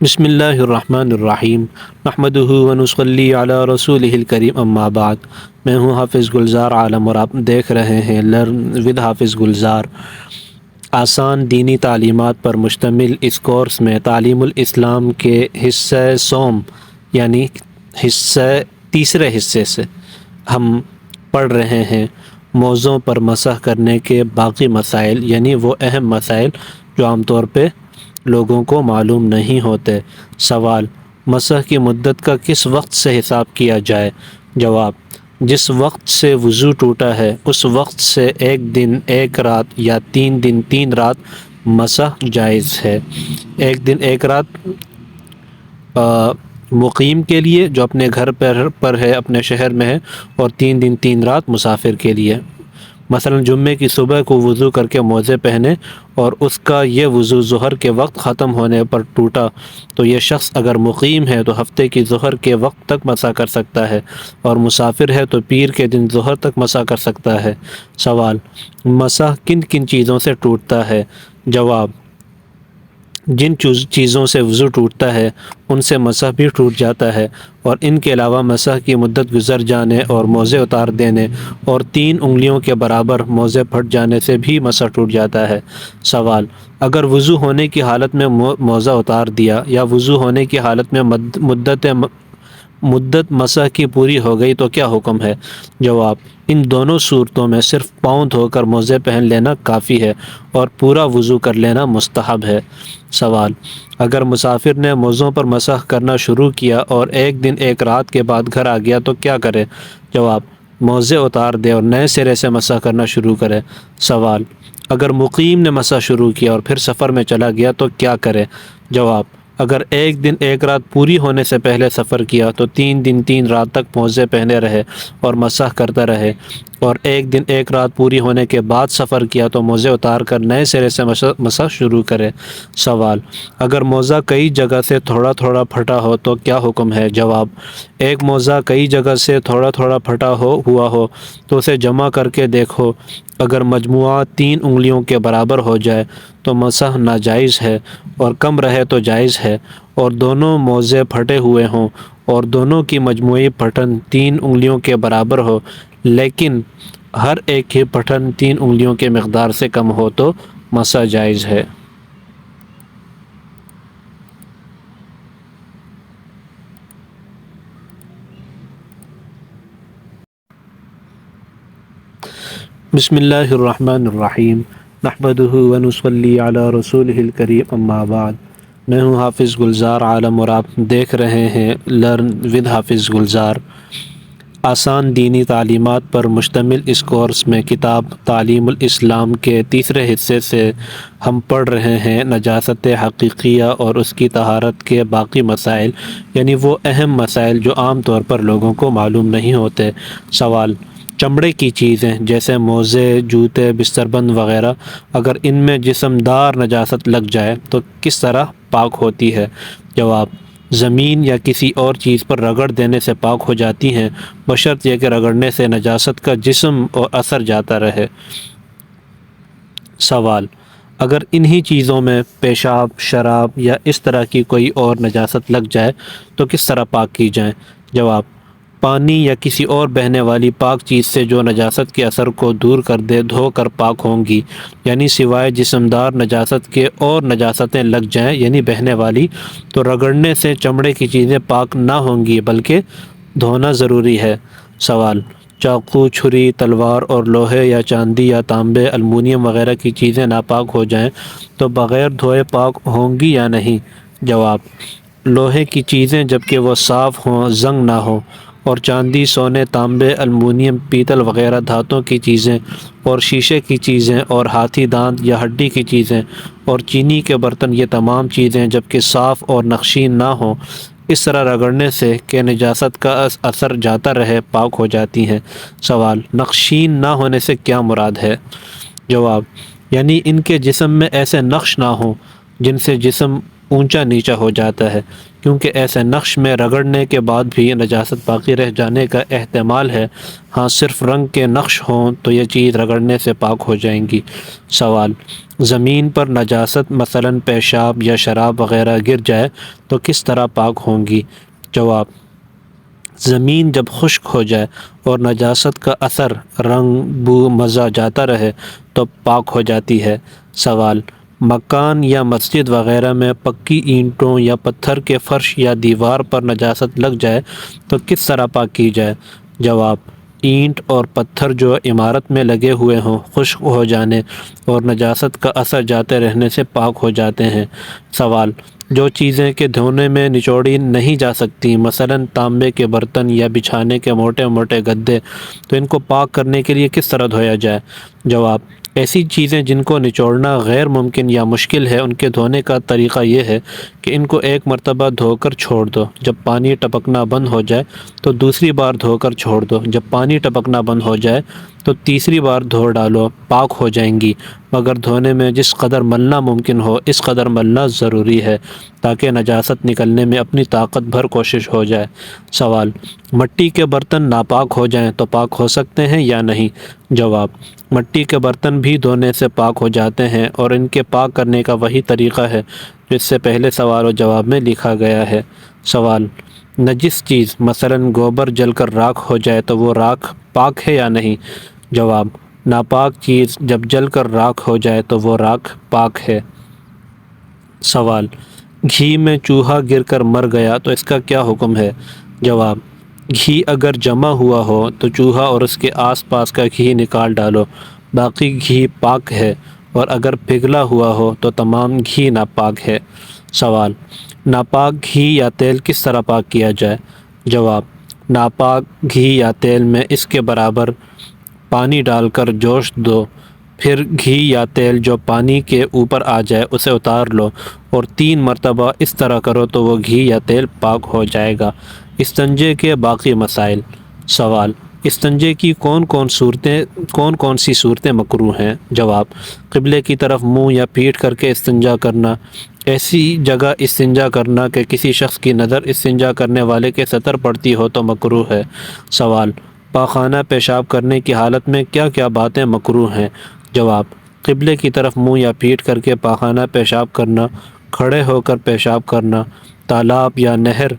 بسم اللہ الرحمن الرحیم نحمدہ ونصلی علی رسولہ الکریم اما بعد۔ میں ہوں حافظ گلزار عالم اور آپ دیکھ رہے ہیں لرن ود حافظ گلزار۔ آسان دینی تعلیمات پر مشتمل اس کورس میں تعلیم الاسلام کے حصہ سوم یعنی تیسرے حصے سے ہم پڑھ رہے ہیں موضوع پر مسح کرنے کے باقی مسائل، یعنی وہ اہم مسائل جو عام طور پہ لوگوں کو معلوم نہیں ہوتے۔ سوال: مسح کی مدت کا کس وقت سے حساب کیا جائے؟ جواب: جس وقت سے وضو ٹوٹا ہے اس وقت سے 1 دن 1 رات یا 3 دن 3 رات مسح جائز ہے۔ 1 دن 1 رات مقیم کے لیے جو اپنے گھر پر ہے، اپنے شہر میں ہے، اور 3 دن 3 رات مسافر کے لیے۔ مثلا جمعے کی صبح کو وضو کر کے موزے پہنے اور اس کا یہ وضو ظہر کے وقت ختم ہونے پر ٹوٹا تو یہ شخص اگر مقیم ہے تو ہفتے کی ظہر کے وقت تک مسح کر سکتا ہے، اور مسافر ہے تو پیر کے دن ظہر تک مسح کر سکتا ہے۔ سوال: مسح کن کن چیزوں سے ٹوٹتا ہے؟ جواب: جن چیزوں سے وضو ٹوٹتا ہے ان سے مسح بھی ٹوٹ جاتا ہے، اور ان کے علاوہ مسح کی مدت گزر جانے اور موزے اتار دینے اور 3 انگلیوں کے برابر موزے پھٹ جانے سے بھی مسح ٹوٹ جاتا ہے۔ سوال: اگر وضو ہونے کی حالت میں موزہ اتار دیا یا وضو ہونے کی حالت میں مدت مسح کی پوری ہو گئی تو کیا حکم ہے؟ جواب: ان دونوں صورتوں میں صرف پاؤں دھو کر موزے پہن لینا کافی ہے اور پورا وضو کر لینا مستحب ہے۔ سوال: اگر مسافر نے موزوں پر مسح کرنا شروع کیا اور 1 دن 1 رات کے بعد گھر آ گیا تو کیا کرے؟ جواب: موزے اتار دے اور نئے سرے سے مسح کرنا شروع کرے۔ سوال: اگر مقیم نے مسح شروع کیا اور پھر سفر میں چلا گیا تو کیا کرے؟ جواب: اگر 1 دن 1 رات پوری ہونے سے پہلے سفر کیا تو 3 دن 3 رات تک موزے پہنے رہے اور مسح کرتا رہے، اور 1 دن 1 رات پوری ہونے کے بعد سفر کیا تو موزے اتار کر نئے سرے سے مسح شروع کرے۔ سوال: اگر موزہ کئی جگہ سے تھوڑا تھوڑا پھٹا ہو تو کیا حکم ہے؟ جواب: ایک موزہ کئی جگہ سے تھوڑا تھوڑا پھٹا ہوا ہو تو اسے جمع کر کے دیکھو، اگر مجموعہ 3 انگلیوں کے برابر ہو جائے تو مسح ناجائز ہے، اور کم رہے تو جائز ہے، اور دونوں موزے پھٹے ہوئے ہوں اور دونوں کی مجموعی پھٹن 3 انگلیوں کے برابر ہو لیکن ہر ایک کی پھٹن 3 انگلیوں کے مقدار سے کم ہو تو مسح جائز ہے۔ بسم اللہ الرحمن الرحیم نحمدہ ونصلی علی رسولہ الکریم اما بعد۔ میں ہوں حافظ گلزار عالم اور آپ دیکھ رہے ہیں لرن ود حافظ گلزار۔ آسان دینی تعلیمات پر مشتمل اس کورس میں کتاب تعلیم الاسلام کے تیسرے حصے سے ہم پڑھ رہے ہیں نجاست حقیقیہ اور اس کی طہارت کے باقی مسائل، یعنی وہ اہم مسائل جو عام طور پر لوگوں کو معلوم نہیں ہوتے۔ سوال: چمڑے کی چیزیں جیسے موزے، جوتے، بستربند وغیرہ اگر ان میں جسمدار نجاست لگ جائے تو کس طرح پاک ہوتی ہے؟ جواب: زمین یا کسی اور چیز پر رگڑ دینے سے پاک ہو جاتی ہیں، بشرط یہ کہ رگڑنے سے نجاست کا جسم اور اثر جاتا رہے۔ سوال: اگر انہی چیزوں میں پیشاب، شراب یا اس طرح کی کوئی اور نجاست لگ جائے تو کس طرح پاک کی جائیں؟ جواب: پانی یا کسی اور بہنے والی پاک چیز سے جو نجاست کے اثر کو دور کر دے دھو کر پاک ہوں گی، یعنی سوائے جسمدار نجاست کے اور نجاستیں لگ جائیں یعنی بہنے والی تو رگڑنے سے چمڑے کی چیزیں پاک نہ ہوں گی بلکہ دھونا ضروری ہے۔ سوال: چاقو، چھری، تلوار اور لوہے یا چاندی یا تانبے، المونیم وغیرہ کی چیزیں ناپاک ہو جائیں تو بغیر دھوئے پاک ہوں گی یا نہیں؟ جواب: لوہے کی چیزیں جبکہ وہ صاف ہوں، زنگ نہ ہو، اور چاندی، سونے، تانبے، المونیم، پیتل وغیرہ دھاتوں کی چیزیں اور شیشے کی چیزیں اور ہاتھی دانت یا ہڈی کی چیزیں اور چینی کے برتن، یہ تمام چیزیں جبکہ صاف اور نقشین نہ ہوں اس طرح رگڑنے سے کہ نجاست کا اثر جاتا رہے پاک ہو جاتی ہیں۔ سوال: نقشین نہ ہونے سے کیا مراد ہے؟ جواب: یعنی ان کے جسم میں ایسے نقش نہ ہوں جن سے جسم اونچا نیچا ہو جاتا ہے، کیونکہ ایسے نقش میں رگڑنے کے بعد بھی نجاست باقی رہ جانے کا احتمال ہے۔ ہاں صرف رنگ کے نقش ہوں تو یہ چیز رگڑنے سے پاک ہو جائیں گی۔ سوال، زمین پر نجاست مثلاً پیشاب یا شراب وغیرہ گر جائے تو کس طرح پاک ہوں گی؟ جواب، زمین جب خشک ہو جائے اور نجاست کا اثر، رنگ، بو، مزہ جاتا رہے تو پاک ہو جاتی ہے۔ سوال، مکان یا مسجد وغیرہ میں پکی اینٹوں یا پتھر کے فرش یا دیوار پر نجاست لگ جائے تو کس طرح پاک کی جائے؟ جواب، اینٹ اور پتھر جو عمارت میں لگے ہوئے ہوں خشک ہو جانے اور نجاست کا اثر جاتے رہنے سے پاک ہو جاتے ہیں۔ سوال، جو چیزیں کہ دھونے میں نچوڑی نہیں جا سکتی، مثلاً تانبے کے برتن یا بچھانے کے موٹے موٹے گدے، تو ان کو پاک کرنے کے لیے کس طرح دھویا جائے؟ جواب، ایسی چیزیں جن کو نچوڑنا غیر ممکن یا مشکل ہے، ان کے دھونے کا طریقہ یہ ہے کہ ان کو ایک مرتبہ دھو کر چھوڑ دو، جب پانی ٹپکنا بند ہو جائے تو دوسری بار دھو کر چھوڑ دو، جب پانی ٹپکنا بند ہو جائے تو تیسری بار دھو ڈالو، پاک ہو جائیں گی۔ مگر دھونے میں جس قدر ملنا ممکن ہو اس قدر ملنا ضروری ہے تاکہ نجاست نکلنے میں اپنی طاقت بھر کوشش ہو جائے۔ سوال، مٹی کے برتن ناپاک ہو جائیں تو پاک ہو سکتے ہیں یا نہیں؟ جواب، مٹی کے برتن بھی دھونے سے پاک ہو جاتے ہیں اور ان کے پاک کرنے کا وہی طریقہ ہے جو اس سے پہلے سوال و جواب میں لکھا گیا ہے۔ سوال، نجس چیز مثلاً گوبر جل کر راکھ ہو جائے تو وہ راکھ پاک ہے یا نہیں؟ جواب، ناپاک چیز جب جل کر راکھ ہو جائے تو وہ راکھ پاک ہے۔ سوال، گھی میں چوہا گر کر مر گیا تو اس کا کیا حکم ہے؟ جواب، گھی اگر جمع ہوا ہو تو چوہا اور اس کے آس پاس کا گھی نکال ڈالو، باقی گھی پاک ہے، اور اگر پگھلا ہوا ہو تو تمام گھی ناپاک ہے۔ سوال، ناپاک گھی یا تیل کس طرح پاک کیا جائے؟ جواب، ناپاک گھی یا تیل میں اس کے برابر پانی ڈال کر جوش دو، پھر گھی یا تیل جو پانی کے اوپر آ جائے اسے اتار لو اور 3 مرتبہ اس طرح کرو تو وہ گھی یا تیل پاک ہو جائے گا۔ استنجے کے باقی مسائل۔ سوال، استنجے کی کون کون سی صورتیں مکروہ ہیں؟ جواب، قبلے کی طرف منہ یا پیٹھ کر کے استنجا کرنا، ایسی جگہ استنجا کرنا کہ کسی شخص کی نظر استنجا کرنے والے کے سطر پڑتی ہو تو مکروہ ہے۔ سوال، پاخانہ پیشاب کرنے کی حالت میں کیا کیا باتیں مکروہ ہیں؟ جواب، قبلے کی طرف منہ یا پیٹھ کر کے پاخانہ پیشاب کرنا، کھڑے ہو کر پیشاب کرنا، تالاب یا نہر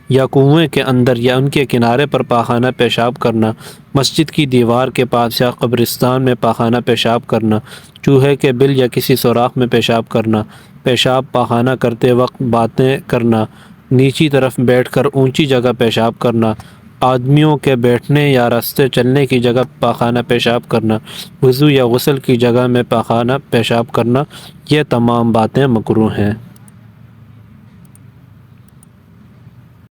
یا کنویں کے اندر یا ان کے کنارے پر پاخانہ پیشاب کرنا، مسجد کی دیوار کے پاس یا قبرستان میں پاخانہ پیشاب کرنا، چوہے کے بل یا کسی سوراخ میں پیشاب کرنا، پیشاب پاخانہ کرتے وقت باتیں کرنا، نیچی طرف بیٹھ کر اونچی جگہ پیشاب کرنا، آدمیوں کے بیٹھنے یا راستے چلنے کی جگہ پاخانہ پیشاب کرنا، وضو یا غسل کی جگہ میں پاخانہ پیشاب کرنا، یہ تمام باتیں مکروہ ہیں۔